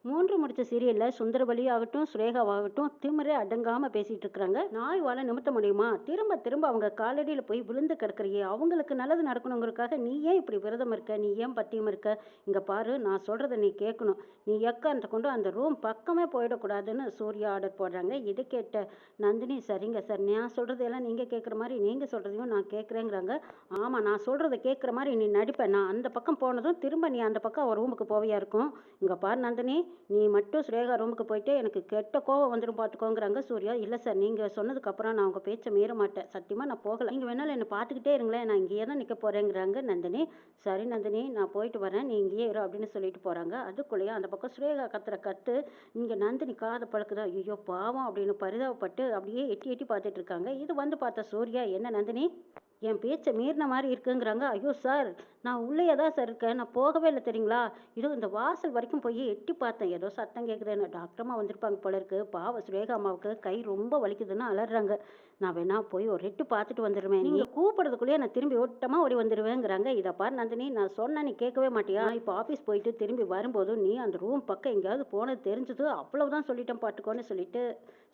மூன்று முடிச்ச சீரியல்ல சுந்தரவலி ஆகட்டும் சுரேகாவாகட்டும் திமிரே அடங்காம பேசிட்டு இருக்கிறாங்க. நாய் வாழ நிமித்த முடியுமா? திரும்ப திரும்ப அவங்க காலடியில போய் விழுந்து கிடக்குறியே, அவங்களுக்கு நல்லது நடக்கணுங்கிறதுக்காக நீ ஏன் இப்படி விரதம் இருக்க? நீ ஏன் பத்தியம் இருக்க? இங்க பாரு, நான் சொல்றதை நீ கேட்கணும். நீ எக்காரணத்தை கொண்டு அந்த ரூம் பக்கமே போயிடக்கூடாதுன்னு சூர்யா ஆர்டர் போடுறாங்க. இதை கேட்ட நந்தினி, சரிங்க சார், நான் சொல்றதையெல்லாம் நீங்க கேட்குற மாதிரி நீங்க சொல்றதையும் நான் கேட்குறேங்கிறாங்க. ஆமா, நான் சொல்றதை கேட்குற மாதிரி நீ நடிப்ப. நான் அந்த பக்கம் போனதும் திரும்ப நீ அந்த பக்கம் ரூமுக்கு போவியா இருக்கும். இங்க பாரு நந்தினி, நீ மட்டும் ஸ்ரேகா ரூமுக்கு போயிட்டு எனக்கு கெட்ட கோவம் வந்துடும் பார்த்துக்கோங்கிறாங்க சூர்யா. இல்லை சார், நீங்கள் சொன்னதுக்கப்புறம் நான் உங்கள் பேச்சை மீற மாட்டேன், சத்தியமாக நான் போகலை. நீங்கள் வேணாலும் என்னை பார்த்துக்கிட்டே இருங்களேன், நான் இங்கேயே தான் நிற்க போகிறேங்கிறாங்க நந்தினி. சரி நந்தினி, நான் போயிட்டு வரேன், நீ இங்கேயே இரு அப்படின்னு சொல்லிட்டு போகிறாங்க. அதுக்குள்ளேயே அந்த பக்கம் ஸ்ரேகா கத்துற கத்து இங்கே நந்தினி காதை பழக்குதா. ஐயோ பாவம் அப்படின்னு பரிதாபப்பட்டு அப்படியே எட்டி எட்டி பார்த்துட்டு இருக்காங்க. இது வந்து பார்த்த சூர்யா, என்ன நந்தினி என் பேச்சை மீறின மாதிரி இருக்குங்கிறாங்க. ஐயோ சார், நான் உள்ளேயே தான் சார் இருக்கேன், நான் போகவே இல்லை தெரியுங்களா. இதோ இந்த வாசல் வரைக்கும் போய் எட்டி பார்த்தேன், ஏதோ சத்தம் கேட்குதுன்னு. டாக்டர்மா வந்திருப்பாங்க போல இருக்கு. பாவ சுரேகா அம்மாவுக்கு கை ரொம்ப வலிக்குதுன்னு அலறாங்க. நான் வேணா போய் ஒரு எட்டு பார்த்துட்டு வந்துடுவேன், நீங்கள் கூப்பிட்றதுக்குள்ளேயே நான் திரும்பி ஓட்டமாக ஓடி வந்துடுவேங்கிறாங்க. இதை பாரு நந்தினி, நான் சொன்னேன், நீ கேட்கவே மாட்டியா? இப்போ ஆஃபீஸ் போயிட்டு திரும்பி வரும்போது நீ அந்த ரூம் பக்கம் எங்கேயாவது போனது தெரிஞ்சது, அவ்வளவுதான் சொல்லிட்டேன் பாட்டுக்கோன்னு சொல்லிட்டு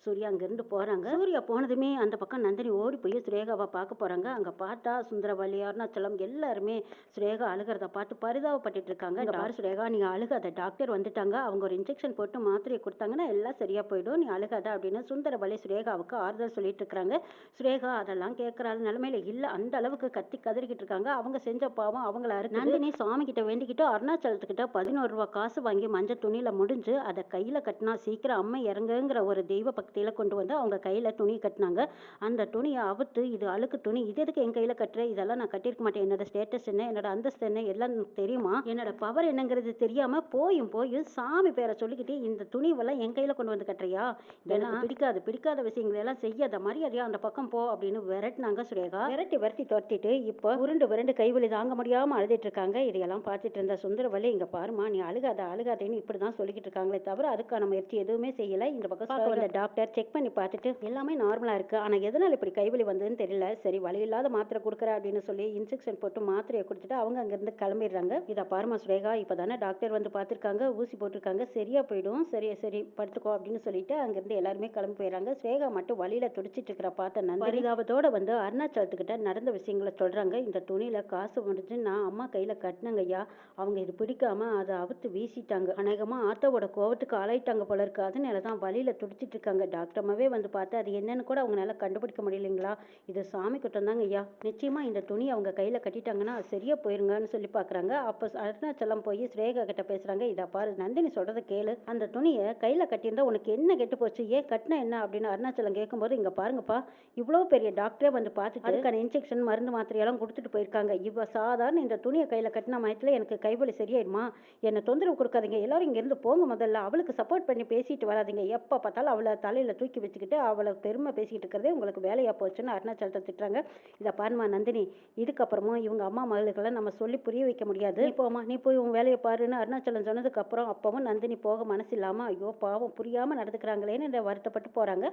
சூர்யா அங்கேருந்து போகிறாங்க. சூர்யா போனதுமே அந்த பக்கம் நந்தினி ஓடி போய் சுரேகாவை பார்க்க போகிறாங்க. அங்கே பார்த்தா சுந்தரவல்லி, அருணாச்சலம் எல்லாருமே சுரேகா அழுகிறத பார்த்து பரிதாபப்பட்டு இருக்காங்க. இந்த பாரு சுரேகா, நீ அழுகாத, டாக்டர் வந்துட்டாங்க, அவங்க ஒரு இன்ஜெக்ஷன் போட்டு மாத்திரையை கொடுத்தாங்கன்னா எல்லாம் சரியா போயிடும், நீ அழுகாத அப்படின்னு சுந்தரவல்லி சுரேகாவுக்கு ஆறுதல் சொல்லிட்டு இருக்கிறாங்க. சுரேகா அதெல்லாம் கேட்கற நிலைமையில இல்லை, அந்த அளவுக்கு கத்தி கதறிக்கிட்டு இருக்காங்க. அவங்க செஞ்ச பாவம் அவங்கள அறுத்து. நந்தினி சாமி கிட்ட வேண்டிக்கிட்டு அருணாச்சலத்துக்கிட்ட 11 ரூபா காசு வாங்கி மஞ்சள் துணியில முடிஞ்சு அதை கையில கட்டினா சீக்கிரம் அம்மை இறங்குங்கிற ஒரு தெய்வ பக்தியில கொண்டு வந்து அவங்க கையில துணி கட்டினாங்க. அந்த துணியை அவுத்து, இது அழுக்கு துணி, இது எதுக்கு என் கையில கட்டுற, இதெல்லாம் நான் கட்டியிருக்க மாட்டேன், என்னோட ஸ்டேட்டஸ் என்ன, என்னோட அந்தஸ்து என்ன, எல்லாம் தெரியுமா, என்னோட பவர் என்னங்கிறது தெரியாம போயும் சாமி பேரை சொல்லிக்கிட்டு இந்த துணிவெல்லாம் என் கையில கொண்டு வந்து கட்டுறியா, இதெல்லாம் பிடிக்காத விஷயங்கள் எல்லாம் செய்யாத, மரியாதையா அந்த பக்கம் போ அப்படின்னு விரட்டினாங்க சுரேகா. விரட்டி துரத்திட்டு இப்போ உருண்டு கைவலி தாங்க முடியாம அழுதுட்டு இருக்காங்க. இதையெல்லாம் பார்த்துட்டு இருந்த சுந்தரவல்லி, இங்க பாருமா, நீ அழுகாதேன்னு இப்படிதான் சொல்லிக்கிட்டு இருக்காங்களே தவிர அதுக்கான முயற்சி எதுவுமே செய்யல. இந்த பக்கம் வந்த டாக்டர் செக் பண்ணி பார்த்துட்டு எல்லாமே நார்மலா இருக்கு, ஆனா எதனால இப்படி கைவலி வந்ததுன்னு தெரியல, சரி வலி இல்லாத மாத்திரை கொடுக்குற அப்படின்னு சொல்லி இன்ஜெக்ஷன் போட்டு மாத்திரையை கொடுத்துட்டு அவங்க அங்கிருந்து கிளம்பிடுறாங்க. இதை பாருமா சுரேகா, இப்பதானே டாக்டர் வந்து பார்த்துருக்காங்க, ஊசி போட்டிருக்காங்க, சரியா போயிடும், சரி படுத்துக்கோ அப்படின்னு சொல்லிட்டு அங்கிருந்து எல்லாருமே கிளம்பி போயிடறாங்க. சுரேகா மட்டும் வழியில துடிச்சிட்டு இருக்கிற பார்த்த நந்தினி பரிதாபத்தோட வந்து அருணாச்சலத்துக்கிட்ட நடந்த விஷயங்களை சொல்றாங்க. இந்த துணியில காசு முடிஞ்சு நான் அம்மா கையில கட்டினங்க ஐயா, அவங்க இது பிடிக்காம அதை அவுத்து வீசிட்டாங்க, அநேகமா ஆத்தாவோட கோவத்துக்கு ஆளாயிட்டாங்க போல இருக்கு, அதனாலதான் வழியில துடிச்சிட்டு இருக்காங்க. டாக்டர்மாவே வந்து பார்த்து அது என்னன்னு கூட அவங்களால கண்டுபிடிக்க முடியலைங்களா, இது சாமி குற்றம் தாங்க ஐயா, நிச்சயமா இந்த துணி அவங்க கையில கட்டிட்டாங்கன்னா சரியா போயிருங்கன்னு சொல்லி பாக்குறாங்க. அப்ப அருணாச்சலம் போய் ஸ்ரேகா கிட்ட பேசுறாங்க. இதை பாரு நந்தினி சொல்றதை கேளு, அந்த துணியை கையில கட்டியிருந்தா உனக்கு என்ன கெட்டு போச்சு, ஏன் கட்டின என்ன அப்படின்னு அருணாச்சலம் கேட்கும்போது, இங்க பாருங்கப்பா, இவ்வளோ பெரிய டாக்டரே வந்து பார்த்துட்டு அதுக்கான இன்ஜெக்ஷன் மருந்து மாத்திரையெல்லாம் கொடுத்துட்டு போயிருக்காங்க, இவ சாதாரண இந்த துணியை கையில கட்டின மயத்துல எனக்கு கைவலி சரியாயிடுமா, என்னை தொந்தரவு கொடுக்காதீங்க, எல்லாரும் இங்கிருந்து போங்க, முதல்ல அவளுக்கு சப்போர்ட் பண்ணி பேசிட்டு வராதிங்க, எப்ப பார்த்தாலும் அவளை தலையில தூக்கி வச்சுக்கிட்டு அவளை பெருமை பேசிக்கிட்டு இருக்கிறதே உங்களுக்கு வேலையா போச்சுன்னு அருணாச்சலத்தை திட்டுறாங்க. இதை பாருமா நந்தினி, இதுக்கப்புறமா இவங்க அம்மா மகளுக்கெல்லாம் நம்ம சொல்லி புரிய வைக்க முடியாது, நீ போய் உன் வேலையை பாருன்னு அருணாச்சலம் சொன்னதுக்கு அப்புறம் அப்பவும் நந்தினி போக மனசு இல்லாம ஐயோ பாவம் புரியாம நடந்துக்கிறாங்களேன்னு வருத்தப்பட்டு போறாங்க.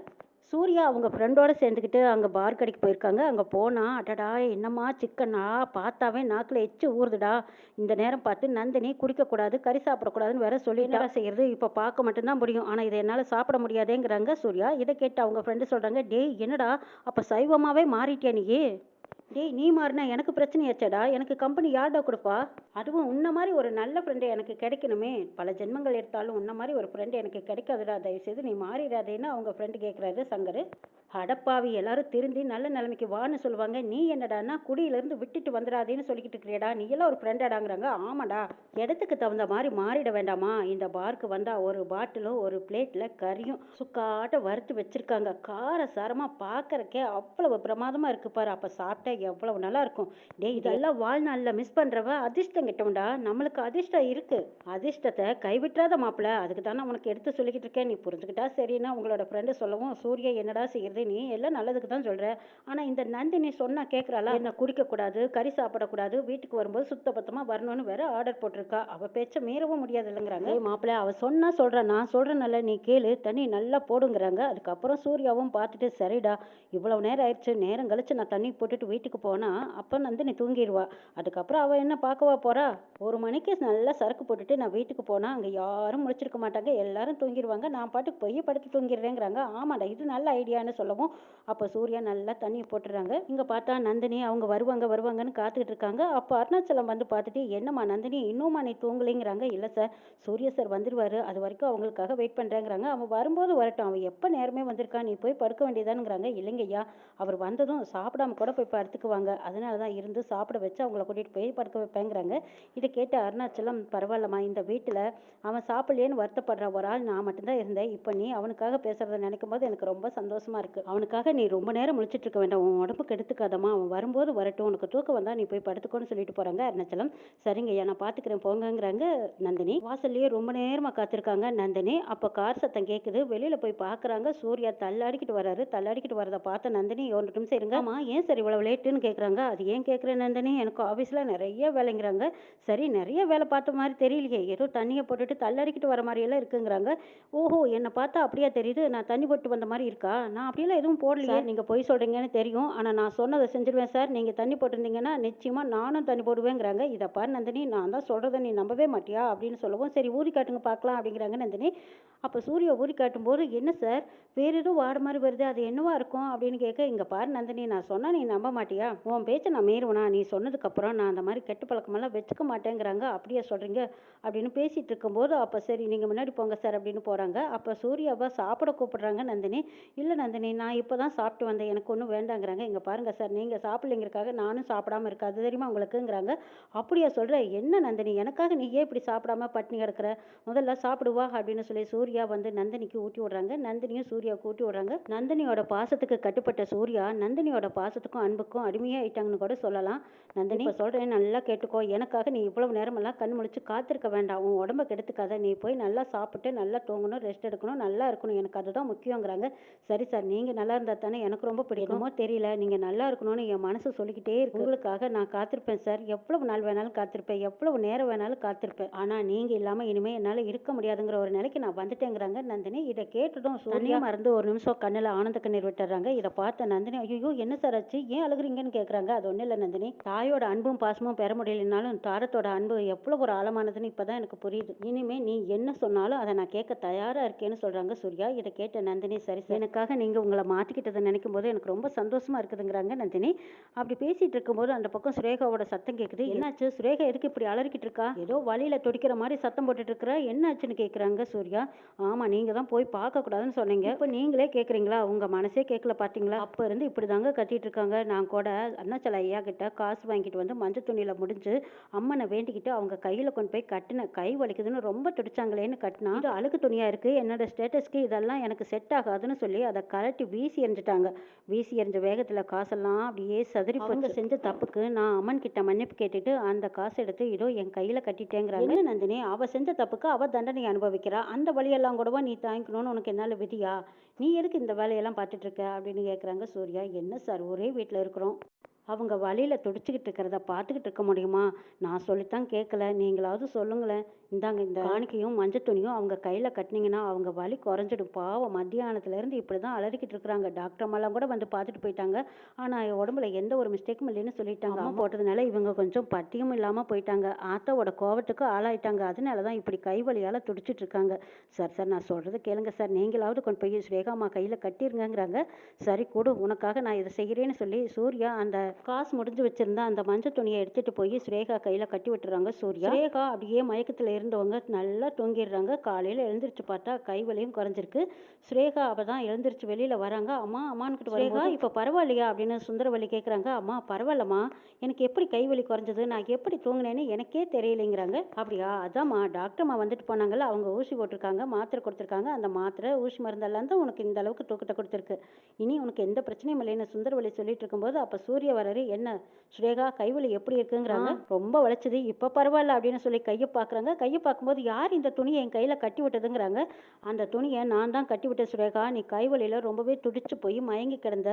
சூர்யா அவங்க ஃப்ரெண்டோட சேர்ந்துக்கிட்டு அங்கே பார் கடைக்கு போயிருக்காங்க. அங்கே போனால் அடடா என்னம்மா சிக்கனா, பார்த்தாவே நாக்கில் எச்சு ஊறுதுடா, இந்த நேரம் பார்த்து நந்தினி குடிக்கக்கூடாது கறி சாப்பிடக்கூடாதுன்னு வேற சொல்லிட்டா, செய்யறது இப்போ பார்க்க மட்டும்தான் முடியும், ஆனால் இதை என்னால் சாப்பிட முடியாதேங்கிறாங்க சூர்யா. இதை கேட்டு அவங்க ஃப்ரெண்டு சொல்கிறாங்க, டேய் என்னடா அப்போ சைவமாகவே மாறிட்டியா நீ, டேய் நீ மாறினா எனக்கு பிரச்சனையாச்சடா, எனக்கு கம்பெனி யார்டா கொடுப்பா, அதுவும் உன்ன மாதிரி ஒரு நல்ல ஃப்ரெண்டு எனக்கு கிடைக்கணுமே, பல ஜென்மங்கள் எடுத்தாலும் உன்ன மாதிரி ஒரு ஃப்ரெண்டு எனக்கு கிடைக்காதுடா, தயவுசெய்து நீ மாறிடாதேன்னு அவங்க ஃப்ரெண்டு கேட்குறாரு சங்கர். அடப்பாவி, எல்லாரும் திருந்தி நல்ல நிலைமைக்கு வான்னு சொல்லுவாங்க, நீ என்னடான்னா குடியிலேருந்து விட்டுட்டு வந்துடாதேன்னு சொல்லிக்கிட்டு இருக்கிறியடா, நீ எல்லாம் ஒரு ஃப்ரெண்டாடாங்கிறாங்க. ஆமாடா, இடத்துக்கு தகுந்த மாதிரி மாறிட வேண்டாமா, இந்த பார்க்கு வந்தால் ஒரு பாட்டிலும் ஒரு பிளேட்டில் கறியும் சுக்காட்ட வறுத்து வச்சுருக்காங்க, கார சாரமாக பார்க்கறக்கே அவ்வளவு பிரமாதமாக இருக்குது பாரு, அப்போ சாப்பிட்டா எவ்வளவு நல்லா இருக்கும். டே இதெல்லாம் வாழ்நாளில் மிஸ் பண்ணுறவ அதிர்ஷ்டம் கிட்டவன்டா, நம்மளுக்கு அதிர்ஷ்டம் இருக்குது, அதிர்ஷ்டத்தை கைவிட்டுறாத மாப்பிள்ள, அதுக்கு தானே உனக்கு எடுத்து சொல்லிக்கிட்டு இருக்கேன், நீ புரிஞ்சுக்கிட்டா சரின்னா உங்களோட ஃப்ரெண்டு சொல்லவும் சூர்யா என்னடா செய்யறது சொல்கிறது நீ எல்லாம் நல்லதுக்கு தான் சொல்கிற. ஆனால் இந்த நந்தினி சொன்னால் கேட்குறாளா? என்ன குடிக்கக்கூடாது, கறி சாப்பிடக்கூடாது, வீட்டுக்கு வரும்போது சுத்தபத்தமாக வரணும்னு வேற ஆர்டர் போட்டிருக்கா. அவள் பேச்சை மீறவும் முடியாது இல்லைங்கிறாங்க. மாப்பிள்ளை அவள் சொன்னா சொல்கிறேன், நான் சொல்கிறேன்ல நீ கேளு, தண்ணி நல்லா போடுங்கிறாங்க. அதுக்கப்புறம் சூர்யாவும் பார்த்துட்டு சரிடா இவ்வளவு நேரம் ஆயிடுச்சு, நேரம் கழிச்சு நான் தண்ணி போட்டுட்டு வீட்டுக்கு போனால் அப்போ நந்தினி தூங்கிடுவா. அதுக்கப்புறம் அவள் என்ன பார்க்கவா போறா? 1 மணிக்கு நல்லா சரக்கு போட்டுட்டு நான் வீட்டுக்கு போனால் அங்கே யாரும் முழிச்சிருக்க மாட்டாங்க, எல்லாரும் தூங்கிடுவாங்க, நான் பாட்டுக்கு போய் படுத்து தூங்கிடுறேங்கிறாங்க. ஆமாடா இது நல்ல ஐடியான்னு சொல்லவும் அப்போ சூர்யா நல்லா தண்ணி போட்டுடுறாங்க. இங்கே பார்த்தா நந்தினி அவங்க வருவாங்க வருவாங்கன்னு காத்துக்கிட்டு இருக்காங்க. அப்போ அருணாச்சலம் வந்து பார்த்துட்டு என்னம்மா நந்தினி இன்னும்மா நீ தூங்கலைங்கிறாங்க. இல்லை சார் சூர்யா சார் வந்துடுவார், அது வரைக்கும் அவங்களுக்காக வெயிட் பண்ணுறேங்கிறாங்க. அவன் வரும்போது வரட்டும், அவன் எப்போ நேரமே வந்திருக்கா, நீ போய் படுக்க வேண்டியதானுங்கிறாங்க. இல்லைங்கய்யா அவர் வந்ததும் சாப்பிடாம கூட போய் படுத்துக்குவாங்க, அதனால தான் இருந்து சாப்பிட வச்சு அவங்கள கூட்டிகிட்டு போய் படுக்க வைப்பேங்கிறாங்க. இதை கேட்ட அருணாச்சலம் பரவாயில்லம்மா, இந்த வீட்டில் அவன் சாப்பிடலேன்னு வருத்தப்படுற ஒரு ஆள் நான் மட்டும்தான் இருந்தேன், இப்போ நீ அவனுக்காக பேசுகிறத நினைக்கும் போது எனக்கு ரொம்ப சந்தோஷமா இருக்குது. அவனுக்காக நீ ரொம்ப நேரம் முழிச்சிட்டு இருக்க வேண்டாம், உன் உடம்புக்கு எடுத்துக்காதம்மா, அவன் வரும்போது வரட்டும், உனக்கு தூக்கம் வந்தால் நீ போய் படுத்துக்கோன்னு சொல்லிட்டு போகிறாங்க அருணாச்சலம். சரிங்க ஐயா நான் பார்த்துக்கிறேன் போங்கங்கிறாங்க நந்தினி. வாசல்லையே ரொம்ப நேரமாக காத்திருக்காங்க நந்தினி. அப்போ கார் சத்தம் கேட்குது, வெளியில் போய் பார்க்குறாங்க. சூர்யா தள்ளாடிக்கிட்டு வராரு. தள்ளாடிக்கிட்டு வரதை பார்த்த நந்தினி ஒரு நிமிஷம் இருங்க, ஆமா ஏன் சார் இவ்வளவு லேட்டுன்னு கேட்குறாங்க. அது ஏன் கேட்குறேன் நந்தினி, எனக்கு ஆஃபீஸில் நிறைய வேலைங்கிறாங்க. சரி நிறைய வேலை பார்த்த மாதிரி தெரியலையே, ஏதோ தண்ணியை போட்டுட்டு தள்ளடிக்கிட்டு வர மாதிரியெல்லாம் இருக்குங்கிறாங்க. ஓஹோ என்னை பார்த்தா அப்படியா தெரியுது, நான் தண்ணி போட்டு வந்த மாதிரி இருக்கா? நான் அப்படியெல்லாம் எதுவும் போடலையே. நீங்கள் பொய் சொல்கிறீங்கன்னு தெரியும், ஆனால் நான் சொன்னதை செஞ்சிருவேன் சார். நீங்கள் தண்ணி போட்டிருந்தீங்கன்னா நிச்சயமாக நானும் தண்ணி போடுவேங்கிறாங்க. இதை பாரு நந்தினி, நான் தான் சொல்கிறத நீ நம்பவே மாட்டியா அப்படின்னு சொல்லவும் சரி ஊதி காட்டுங்க பார்க்கலாம் அப்படிங்கிறாங்க நந்தினி. அப்போ சூர்யா ஊதி காட்டும்போது என்ன சார் வேறு ஏதோ வாடு மாதிரி வருது, அது என்னவா இருக்கும் அப்படின்னு கேட்க, இங்கே பாரு நந்தினி நான் சொன்னால் நீ நம்ப மாட்டியா, உன் பேச்சை நான் மீறுவனா, நீ சொன்னதுக்கப்புறம் நான் அந்த மாதிரி கெட்ட பழக்கமெல்லாம் வச்சுக்க மாட்டேங்கிறாங்க. அப்படியே சொல்கிறீங்க அப்படின்னு பேசிகிட்டு இருக்கும்போது அப்போ சரி நீங்கள் முன்னாடி போங்க சார் அப்படின்னு போகிறாங்க. அப்போ சூர்யாவை சாப்பிட கூப்பிடுறாங்க நந்தினி. இல்லை நந்தினி நான் இப்போ தான் சாப்பிட்டு வந்தேன், எனக்கு ஒன்றும் வேண்டாங்கிறாங்க. இங்கே பாருங்கள் சார் நீங்கள் சாப்பிட்லைங்கிறக்காக நானும் சாப்பிடாம இருக்கேன், அது தெரியுமா உங்களுக்குங்கிறாங்க. அப்படியா சொல்கிற, என்ன நந்தினி எனக்காக நீ ஏன் இப்படி சாப்பிடாம பட்டினி கிடக்குற, முதல்ல சாப்பிடுவா அப்படின்னு சொல்லி சூர்யா வந்து நந்தினிக்கு ஊட்டி விடுறாங்க. நந்தினியும் சூர்யாவுக்கு ஊட்டி விடுறாங்க. நந்தினியோட பாசத்துக்கு கட்டுப்பட்ட சூர்யா நந்தினியோட பாசத்துக்கும் அன்புக்கும் அடிமையாயிட்டாங்கன்னு கூட சொல்லலாம். நந்தினி இப்போ சொல்கிறேன் நல்லா கேட்டுக்கோ, எனக்காக நீ இவ்வளவு நேரமெல்லாம் கண் முழிச்சு காத்திருக்க வேண்டாம், உன் உடம்ப கெடுத்துக்காத, நீ போய் நல்லா சாப்பிட்டு நல்லா தூங்கணும், ரெஸ்ட் எடுக்கணும், நல்லா இருக்கணும், எனக்கு அதுதான் முக்கியங்கிறாங்க. சரி சார் நீங்கள் நல்லா இருந்தால் தானே எனக்கு ரொம்ப பிடிக்குமோ தெரியல, நீங்கள் நல்லா இருக்கணும்னு என் மனசு சொல்லிக்கிட்டே இருக்கு, உங்களுக்காக நான் காத்திருப்பேன் சார், எவ்வளவு நாள் வேணாலும் காத்திருப்பேன், எவ்வளவு நேரம் வேணாலும் காத்திருப்பேன், ஆனால் நீங்கள் இல்லாமல் இனிமேல் என்னால் இருக்க முடியாதுங்கிற ஒரு நிலைக்கு நான் வந்துட்டேங்கிறாங்க நந்தினி. இதை கேட்டுடும் சூர்யா மறந்து ஒரு நிமிஷம் கண்ணில் ஆனந்த கண்ணீர் விட்டுறாங்க. இதை பார்த்த நந்தினி ஐயோ என்ன சார் ஆச்சு, ஏன் அழுகுறீங்கன்னு கேட்குறாங்க. அது ஒன்றும் இல்லை நந்தினி, தாயோட அன்பும் பாசமும் பெற முடியலனாலும் தாரத்தோட அன்பு எவ்வளோ ஒரு ஆழமானதுன்னு இப்போ தான் எனக்கு புரியுது, இனிமே நீ என்ன சொன்னாலும் அதை நான் கேட்க தயாராக இருக்கேன்னு சொல்கிறாங்க சூர்யா. இதை கேட்ட நந்தினி சரி சார், எனக்காக நீங்கள் உங்களை மாற்றிக்கிட்டதை நினைக்கும் போது எனக்கு ரொம்ப சந்தோஷமாக இருக்குதுங்கிறாங்க நந்தினி. அப்படி பேசிகிட்டு இருக்கும்போது அந்த பக்கம் சுரேகாவோட சத்தம் கேட்குது. என்னாச்சு சுரேகா எதுக்கு இப்படி அலறிக்கிட்டு இருக்கா, ஏதோ வழியில் துடிக்கிற மாதிரி சத்தம் போட்டுட்டு இருக்கிறா, என்னாச்சுன்னு கேட்குறாங்க சூர்யா. ஆமாம் நீங்கள் தான் போய் பார்க்கக்கூடாதுன்னு சொன்னீங்க, இப்போ நீங்களே கேட்குறீங்களா, உங்கள் மனசே கேட்கல பார்த்தீங்களா, அப்போ இருந்து இப்படி தாங்க கத்திட்டு இருக்காங்க. நான் கூட அருணாச்சல ஐயா கிட்ட காசு வாங்கிட்டு வந்து மஞ்சள் துணியில் முடிஞ்சு அம்மனை வேண்டிக்கிட்டு அவங்க கையில் கொண்டு போய் கட்டின, கை வலிக்குதுன்னு ரொம்ப துடிச்சாங்களேன்னு கட்டினா, இது அழுக்கு துணியாக இருக்குது, என்னோட ஸ்டேட்டஸ்க்கு இதெல்லாம் எனக்கு செட் ஆகாதுன்னு சொல்லி அதை கலட்டி வீசி எறிஞ்சிட்டாங்க. வீசி எறிஞ்ச வேகத்தில் காசெல்லாம் அப்படியே சதுரி போச்சு. செஞ்ச தப்புக்கு நான் அம்மன் கிட்ட மன்னிப்பு கேட்டுட்டு அந்த காசு எடுத்து இதோ என் கையில் கட்டிட்டேங்கிறாங்க. என்ன நந்தினி அவள் செஞ்ச தப்புக்கு அவள் தண்டனை அனுபவிக்கிறா, அந்த வழியெல்லாம் கூடவா நீ தாங்கிக்கணும்னு உனக்கு என்னால் விதியா, நீ எதுக்கு இந்த வேலையெல்லாம் பார்த்துட்டு இருக்க அப்படின்னு கேட்குறாங்க சூர்யா. என்ன சார் ஒரே வீட்டில் இருக்கிறோம், அவங்க வழியில் துடிச்சிக்கிட்டு இருக்கிறத பார்த்துக்கிட்டு இருக்க முடியுமா, நான் சொல்லித்தான் கேட்கல, நீங்களாவது சொல்லுங்களேன், இந்தாங்க இந்த காணிக்கையும் மஞ்சள் துணியும் அவங்க கையில் கட்டினீங்கன்னா அவங்க வலி குறைஞ்சிடும், பாவம் மத்தியானத்துலேருந்து இப்படி தான் அலறிக்கிட்டு இருக்கிறாங்க, டாக்டர் அம்மாலாம் கூட வந்து பார்த்துட்டு போயிட்டாங்க, ஆனால் உடம்புல எந்த ஒரு மிஸ்டேக்கும் இல்லைன்னு சொல்லிட்டாங்க, அம்மா போட்டதுனால இவங்க கொஞ்சம் பட்டியும் இல்லாமல் போயிட்டாங்க, ஆத்தாவோட கோவத்துக்கு ஆளாயிட்டாங்க, அதனால தான் இப்படி கை வலியால் துடிச்சிட்டு இருக்காங்க. சார் சார் நான் சொல்கிறத கேளுங்க சார், நீங்களாவது கொண்டு போய் ஸ்ரேகாமா கையில் கட்டிருங்கிறாங்க. சரி கொடு உனக்காக நான் இதை செய்கிறேன்னு சொல்லி சூர்யா அந்த காசு முடிஞ்சு வச்சிருந்தா அந்த மஞ்சள் துணியை எடுத்துட்டு போய் ஸ்ரேகா கையில கட்டி விட்டுறாங்க சூர்யா. ஸ்ரேகா அப்படியே மயக்கத்துல இருந்தவங்க நல்லா தூங்கிடுறாங்க. காலையில எழுந்திரிச்சு பார்த்தா கை வலியும் குறைஞ்சிருக்கு. ஸ்ரேகா அப்பதான் எழுந்திரிச்சு வெளியில வராங்க. அம்மா அம்மான்னு ஸ்ரேகா இப்ப பரவாயில்லையா அப்படின்னு சுந்தரவல்லி கேட்குறாங்க. அம்மா பரவாயில்லம்மா, எனக்கு எப்படி கை வலி குறைஞ்சது, நான் எப்படி தூங்கினேன்னு எனக்கே தெரியலைங்கிறாங்க. அப்படியா, அதாம்மா டாக்டர்மா வந்துட்டு போனாங்கல்ல, அவங்க ஊசி போட்டிருக்காங்க, மாத்திரை கொடுத்துருக்காங்க, அந்த மாத்திரை ஊசி மருந்தெல்லாம் தான் உனக்கு இந்த அளவுக்கு தூக்கத்தை கொடுத்துருக்கு, இனி உனக்கு எந்த பிரச்சனையும் இல்லைன்னு சுந்தரவல்லி சொல்லிட்டு இருக்கும்போது அப்ப சூர்யா வராரு. என்ன ஸ்ரேகா கைவலி எப்படி இருக்குங்கிறாங்க. ரொம்ப வலிச்சது, இப்ப பரவாயில்ல அப்படின்னு சொல்லி கையை பாக்குறாங்க. கை கையை பார்க்கும்போது யார் இந்த துணியை என் கையில் கட்டி விட்டதுங்கிறாங்க. அந்த துணியை நான் தான் கட்டி விட்டேன் சுரேகா. நீ கைவலியில் ரொம்பவே துடிச்சு போய் மயங்கி கிடந்த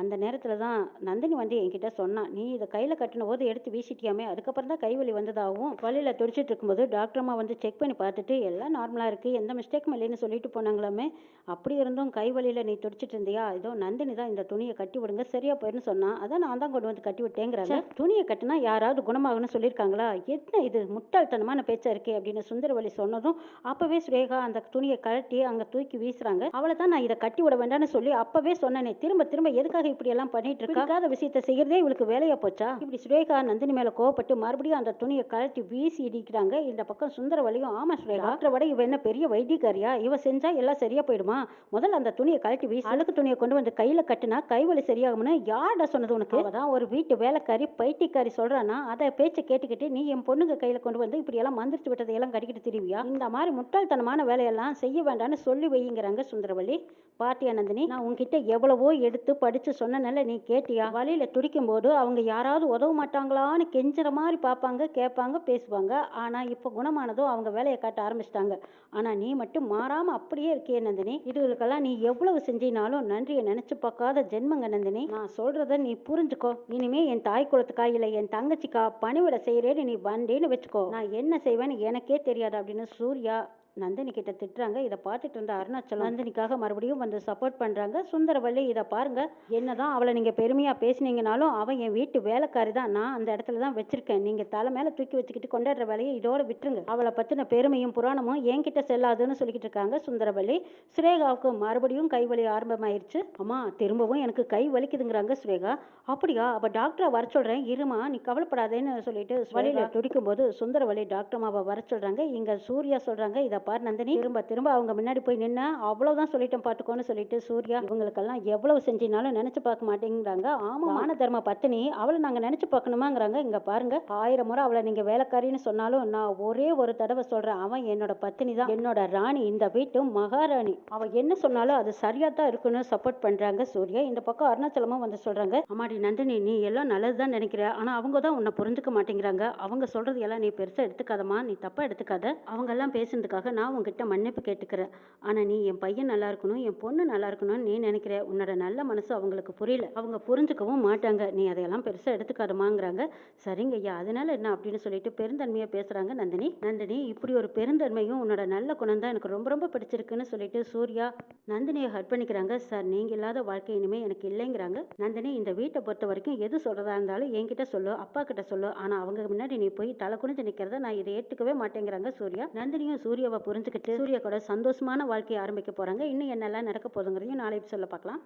அந்த நேரத்தில் தான் நந்தினி வந்து என்கிட்ட சொன்னான். நீ இதை கையில் கட்டின போது எடுத்து வீசிட்டியாமே, அதுக்கப்புறம் தான் கைவலி வந்ததாகவும் வழியில் துடிச்சிட்டு இருக்கும்போது டாக்டர் அம்மா வந்து செக் பண்ணி பார்த்துட்டு எல்லாம் நார்மலாக இருக்குது, எந்த மிஸ்டேக்கும் இல்லைன்னு சொல்லிட்டு போனாங்களாமே. அப்படி இருந்தும் கைவலியில் நீ துடிச்சிட்டு இருந்தியா, இதோ நந்தினி தான் இந்த துணியை கட்டி விடுங்க சரியா போயிருன்னு சொன்னா, அதான் நான் தான் கொண்டு வந்து கட்டி விட்டேங்கிறாங்க. துணியை கட்டினா யாராவது குணமாகணும்னு சொல்லியிருக்காங்களா? என்ன இது முட்டாள்தனமான பேச்சா இருக்கே அப்படின்னு சுந்தரவல்லி சொன்னதும் அப்பவே சுரேகா அந்த துணியை கழட்டி அங்க தூக்கி வீசுறாங்க. அவளை தான் நான் இதை கட்டி விட வேண்டாம்னு சொல்லி அப்பவே சொன்னேனே, திரும்ப திரும்ப எதுக்காக இப்படி எல்லாம் பண்ணிட்டு இருக்கா? பிடிக்காத விஷயத்தை செய்யறதே இவளுக்கு வேலையா போச்சா? இப்படி சுரேகா நந்தினி மேல கோவப்பட்டு மறுபடியும் அந்த துணியை கழட்டி வீசி இடிக்கிறாங்க. இந்த பக்கம் சுந்தரவல்லியும் ஆமா சுரேகா, டாக்டரை விட இவ என்ன பெரிய வைத்தியக்காரியா? இவ செஞ்சா எல்லாம் சரியா போயிடுமா? முதல்ல அந்த துணியை கழட்டி வீசி அழுக்கு துணியை கொண்டு வந்து கையில கட்டுனா கைவலி சரியாகும்னு யார்டா சொன்னது உனக்கு? அவதான் ஒரு வீட்டு வேலைக்காரி பைத்தியக்காரி சொல்றானா, அதை பேச்சை கேட்டுக்கிட்டு நீ என் பொண்ணுங்க கையில கொண்டு வந்து இப்படி எல்லாம் மந்திரிச்சு விட்டதையெல்லாம் கட்டிக்கிட்டு திரிவியா? இந்த மாதிரி முட்டாள்தனமான வேலையெல்லாம் செய்ய வேண்டாம்னு சொல்லி வைங்கிறாங்க சுந்தரவல்லி. பாட்டியா நந்தினி, நான் உன்கிட்ட எவ்வளவோ எடுத்து படிச்சு சொன்னனால நீ கேட்டியா? வழியில துடிக்கும் போது அவங்க யாராவது உதவ மாட்டாங்களான்னு கெஞ்சுற மாதிரி பார்ப்பாங்க, கேட்பாங்க, பேசுவாங்க. ஆனா இப்ப குணமானதும் அவங்க வேலையை காட்ட ஆரம்பிச்சிட்டாங்க. ஆனா நீ மட்டும் மாறாம அப்படியே இருக்கியே நந்தினி. இதுகளுக்கெல்லாம் நீ எவ்வளவு செஞ்சினாலும் நன்றியை நினைச்சு பார்க்காத ஜென்மங்க நந்தினி. நான் சொல்றத நீ புரிஞ்சுக்கோ. இனிமே என் தாய் குலத்துக்கா இல்ல என் தங்கச்சிக்கா பணிவிட செய்யறேன்னு நீ வந்தேன்னு வச்சுக்கோ, நான் என்ன செய்வேன்னு எனக்கே தெரியாது அப்படின்னு சூர்யா நந்தினி கிட்ட திட்டுறாங்க. இதை பார்த்துட்டு இருந்த அருணாச்சலம் நந்தினிக்காக மறுபடியும் வந்து சப்போர்ட் பண்றாங்க. சுந்தரவல்லி இதை பாருங்க, என்னதான் அவளை நீங்க பெருமையா பேசினீங்கனாலும் அவன் என் வீட்டு வேலைக்காரி தான், நான் அந்த இடத்துல தான் வச்சிருக்கேன். நீங்க தலை மேல தூக்கி வச்சுக்கிட்டு கொண்டாடுற வேலையை இதோட விட்டுருங்க. அவளை பத்தின பெருமையும் புராணமும் என்கிட்ட செல்லாதுன்னு சொல்லிக்கிட்டு இருக்காங்க சுந்தரவல்லி. சுரேகாவுக்கு மறுபடியும் கைவலி ஆரம்பமாயிருச்சு. அம்மா திரும்பவும் எனக்கு கை வலிக்குதுங்கிறாங்க சுரேகா. அப்படியா, அப்ப டாக்டரை வர சொல்றேன் இருமா, நீ கவலைப்படாதேன்னு சொல்லிட்டு வழியில துடிக்கும் போது சுந்தரவல்லி டாக்டர் அம்மாவை வர சொல்றாங்க. இங்க சூர்யா சொல்றாங்க, இதை பார் நந்தினி, திரும்ப திரும்ப அவங்க முன்னாடி போய் நின்னா அவ்வளவுதான் சொல்லிட்டேன் பாத்துக்கோன்னு சொல்லிட்டு சூர்யா இவங்களுக்கெல்லாம் எவ்வளவு செஞ்சினாலும் நினைச்சு பார்க்க மாட்டேங்கிறாங்க. ஆமா, மான தர்ம பத்தினி, அவளை நாங்க நினைச்சு பார்க்கணுமாங்கிறாங்க. இங்க பாருங்க, 1000 முறை அவளை நீங்க வேலைக்காரின்னு சொன்னாலும் நான் ஒரே ஒரு தடவை சொல்றேன், அவன் என்னோட பத்தினி தான், என்னோட ராணி, இந்த வீட்டு மகாராணி. அவ என்ன சொன்னாலும் அது சரியா தான் இருக்குன்னு சப்போர்ட் பண்றாங்க சூர்யா. இந்த பக்கம் அருணாச்சலமும் வந்து சொல்றாங்க, அம்மாடி நந்தினி, நீ எல்லாம் நல்லதுதான் நினைக்கிற, ஆனா அவங்க தான் உன்னை புரிஞ்சுக்க மாட்டேங்கிறாங்க. அவங்க சொல்றது எல்லாம் நீ பெருசா எடுத்துக்காதமா, நீ தப்பா எடுத்துக்காத. அவங்க எல்லாம் பேசுனதுக்காக நான் உங்ககிட்ட மன்னிப்பு கேட்டுக்கிறேன். ஆனா நீ என் பையன் நல்லா இருக்கணும், என் பொண்ணு நல்லா இருக்கணும்னு நீ நினைக்கிற. உன்னோட நல்ல மனசு அவங்களுக்கு புரியல, அவங்க புரிஞ்சுக்கவும் மாட்டாங்க. நீ அதையெல்லாம் பெருசா எடுத்துக்காதமாங்கிறாங்க. சரிங்க ஐயா, அதனால என்ன அப்படின்னு சொல்லிட்டு பெருந்தன்மையா பேசுறாங்க நந்தினி. நந்தினி, இப்படி ஒரு பெருந்தன்மையும் உன்னோட நல்ல குணம் தான் எனக்கு ரொம்ப ரொம்ப பிடிச்சிருக்குன்னு சொல்லிட்டு சூர்யா நந்தினியை ஹட் பண்ணிக்கிறாங்க. சார், நீங்க இல்லாத வாழ்க்கை இனிமே எனக்கு இல்லைங்கிறாங்க. நந்தினி, இந்த வீட்டை பொறுத்த வரைக்கும் எது சொல்றதா இருந்தாலும் என்கிட்ட சொல்லு, அப்பா கிட்ட சொல்லு, ஆனா அவங்க முன்னாடி நீ போய் தலை குனிஞ்சு நிக்கிறத நான் இதை ஏற்றுக்கவே மாட்டேங்கிறாங்க சூர்யா. நந்தினியும் சூர்யாவை புரிஞ்சுக்கிட்டு சூர்யா கூட சந்தோஷமான வாழ்க்கையை ஆரம்பிக்க போறாங்க. இன்னும் என்னெல்லாம் நடக்க போகுதுங்கிறதையும் நாளை சொல்ல பார்க்கலாம்.